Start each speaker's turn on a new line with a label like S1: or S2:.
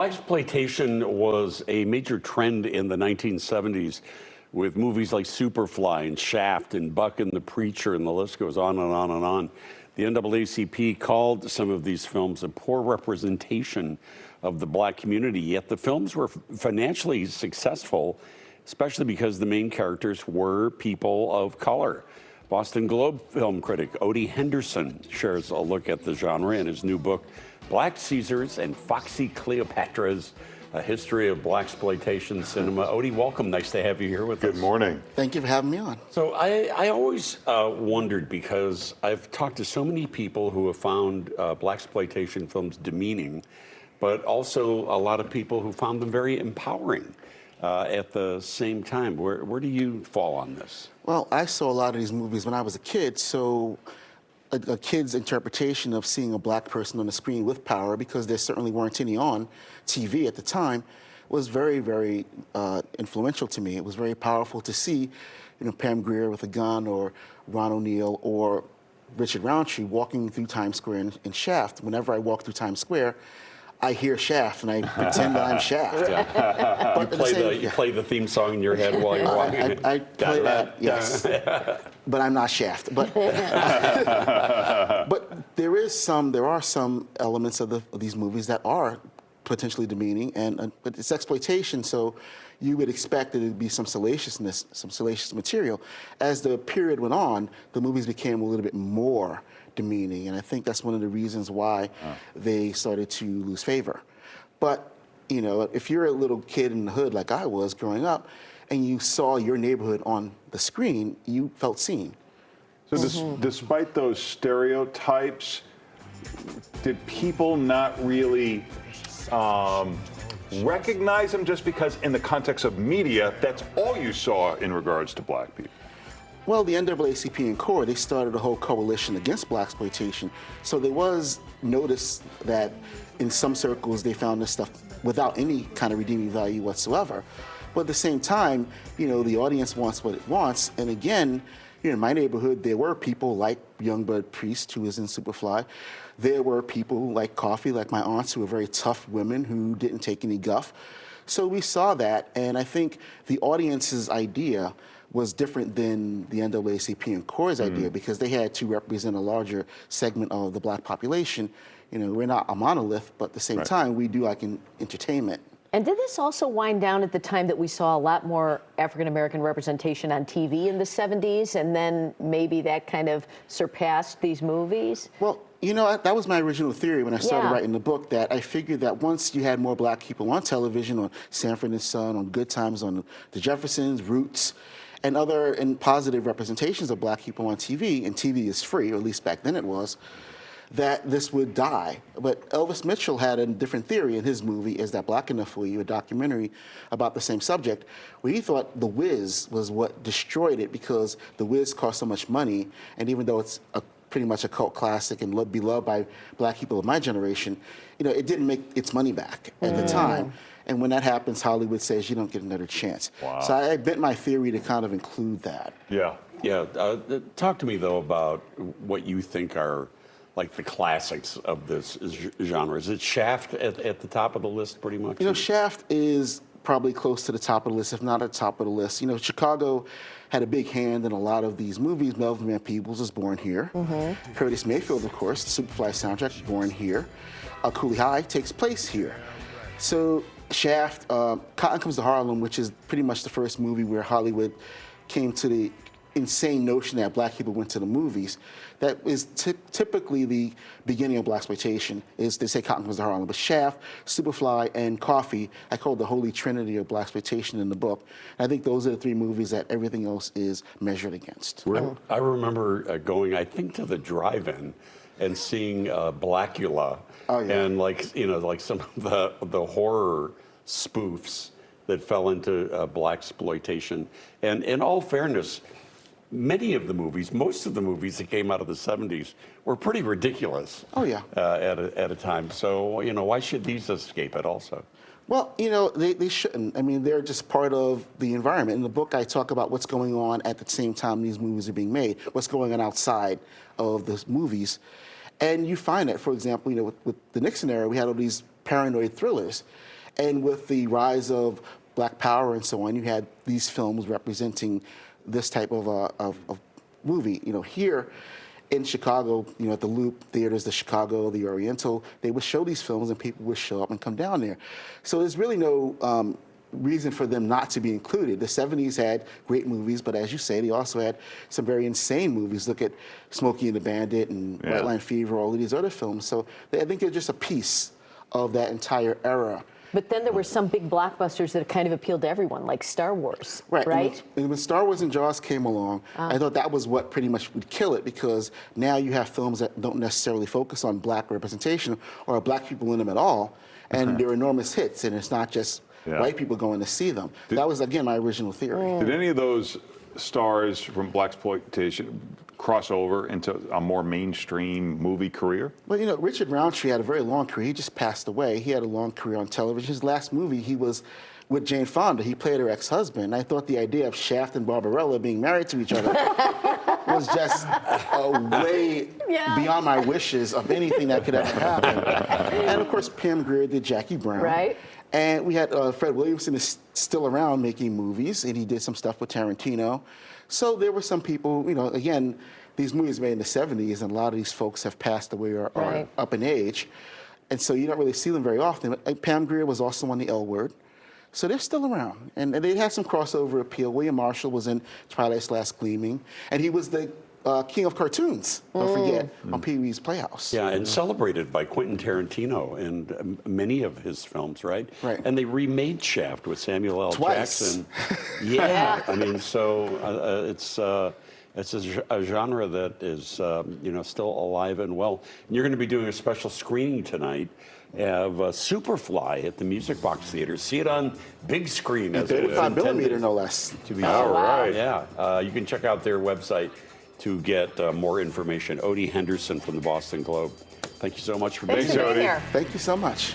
S1: Exploitation was a major trend in the 1970s with movies like Superfly and Shaft and Buck and the Preacher, and the list goes on and on and on. The NAACP called some of these films a poor representation of the black community, yet the films were financially successful, especially because the main characters were people of color. Boston Globe film critic Odie Henderson shares a look at the genre in his new book, Black Caesars and Foxy Cleopatras, a history of blaxploitation cinema. Odie, welcome. Nice to have you here with us.
S2: Good morning.
S3: Thank you for having me on.
S1: So I always wondered, because I've talked to so many people who have found blaxploitation films demeaning, but also a lot of people who found them very empowering at the same time. Where do you fall on this?
S3: Well, I saw a lot of these movies when I was a kid, so a kid's interpretation of seeing a black person on the screen with power, because there certainly weren't any on TV at the time, was very, very influential to me. It was very powerful to see, Pam Grier with a gun, or Ron O'Neal, or Richard Roundtree walking through Times Square in Shaft. Whenever I walk through Times Square, I hear Shaft and I pretend that I'm Shaft.
S1: Yeah. You play the theme song in your head while you're walking.
S3: I play that, yes. But I'm not Shaft. But but there are some elements of these movies that are potentially demeaning, but it's exploitation, so you would expect that there'd be some salaciousness, some salacious material. As the period went on, the movies became a little bit more demeaning, and I think that's one of the reasons why they started to lose favor. But, if you're a little kid in the hood like I was growing up, and you saw your neighborhood on the screen, you felt seen.
S2: So despite those stereotypes, did people not really recognize them, just because in the context of media, that's all you saw in regards to black people?
S3: Well, the NAACP and CORE, they started a whole coalition against blaxploitation. So there was notice that in some circles they found this stuff without any kind of redeeming value whatsoever. But at the same time, the audience wants what it wants. And again, in my neighborhood, there were people like Youngblood Priest, who was in Superfly. There were people like Coffee, like my aunts, who were very tough women who didn't take any guff. So we saw that, and I think the audience's idea was different than the NAACP and CORE's idea, because they had to represent a larger segment of the black population. We're not a monolith, but at the same time, we do like entertainment.
S4: And did this also wind down at the time that we saw a lot more African-American representation on TV in the 70s, and then maybe that kind of surpassed these movies?
S3: Well, that was my original theory when I started writing the book, that I figured that once you had more black people on television, on Sanford and Son, on Good Times, on The Jeffersons, Roots, and other positive representations of black people on TV, and TV is free, or at least back then it was, that this would die. But Elvis Mitchell had a different theory in his movie, Is That Black Enough For You?, a documentary about the same subject, where he thought The Wiz was what destroyed it, because The Wiz cost so much money, and even though it's pretty much a cult classic and beloved by black people of my generation, it didn't make its money back at the time. And when that happens, Hollywood says you don't get another chance. Wow. So I bent my theory to kind of include that.
S2: Yeah.
S1: Yeah. Talk to me, though, about what you think are like the classics of this genre. Is it Shaft at the top of the list, pretty much?
S3: Shaft is probably close to the top of the list, if not at the top of the list. Chicago had a big hand in a lot of these movies. Melvin Van Peebles was born here. Curtis Mayfield, of course, the Superfly soundtrack, born here. Cooley High takes place here. So Shaft, Cotton Comes to Harlem, which is pretty much the first movie where Hollywood came to the insane notion that black people went to the movies. That is typically the beginning of blaxploitation, is they say Cotton Comes to Harlem. But Shaft, Superfly, and Coffee, I call the holy trinity of blaxploitation in the book. And I think those are the three movies that everything else is measured against.
S1: I remember going, I think, to the drive-in and seeing Blackula, and like some of the horror spoofs that fell into blaxploitation. And in all fairness, many of the movies, most of the movies that came out of the 70s were pretty ridiculous. At a time. So, why should these escape it also?
S3: Well, they shouldn't. I mean, they're just part of the environment. In the book, I talk about what's going on at the same time these movies are being made, what's going on outside of the movies. And you find that, for example, with the Nixon era, we had all these paranoid thrillers. And with the rise of Black Power and so on, you had these films representing this type of movie. You know, here in Chicago, you know, at the Loop Theaters, the Chicago, the Oriental, they would show these films and people would show up and come down there. So there's really no reason for them not to be included. The 70s had great movies, but as you say, they also had some very insane movies. Look at Smokey and the Bandit and White Line Fever, all of these other films. So I think they're just a piece of that entire era.
S4: But then there were some big blockbusters that kind of appealed to everyone, like Star Wars, right?
S3: And when Star Wars and Jaws came along, I thought that was what pretty much would kill it, because now you have films that don't necessarily focus on black representation or black people in them at all, and they're enormous hits, and it's not just white people going to see them. That was, again, my original theory.
S2: Did any of those stars from blaxploitation cross over into a more mainstream movie career?
S3: Well, you know, Richard Roundtree had a very long career. He just passed away. He had a long career on television. His last movie, he was with Jane Fonda. He played her ex-husband. I thought the idea of Shaft and Barbarella being married to each other was just way beyond my wishes of anything that could ever happen. And of course, Pam Grier did Jackie Brown.
S4: Right.
S3: And we had Fred Williamson is still around making movies, and he did some stuff with Tarantino. So there were some people, you know, again, these movies made in the 70s, and a lot of these folks have passed away or are up in age. And so you don't really see them very often. Pam Grier was also on The L Word. So they're still around. And they had some crossover appeal. William Marshall was in Twilight's Last Gleaming. And he was the king of cartoons, don't forget, on Pee-wee's Playhouse.
S1: Yeah, and celebrated by Quentin Tarantino in many of his films, right?
S3: Right.
S1: And they remade Shaft with Samuel L.
S3: Twice.
S1: Jackson. Yeah, I mean, so it's a genre that is, you know, still alive and well. And you're going to be doing a special screening tonight of Superfly at the Music Box Theater. See it on big screen. As
S3: 35 millimeter, no less.
S1: To be
S2: All right.
S1: Yeah, you can check out their website to get more information. Odie Henderson from the Boston Globe. Thank you so much for being
S4: Thanks for being here.
S3: Thank you so much.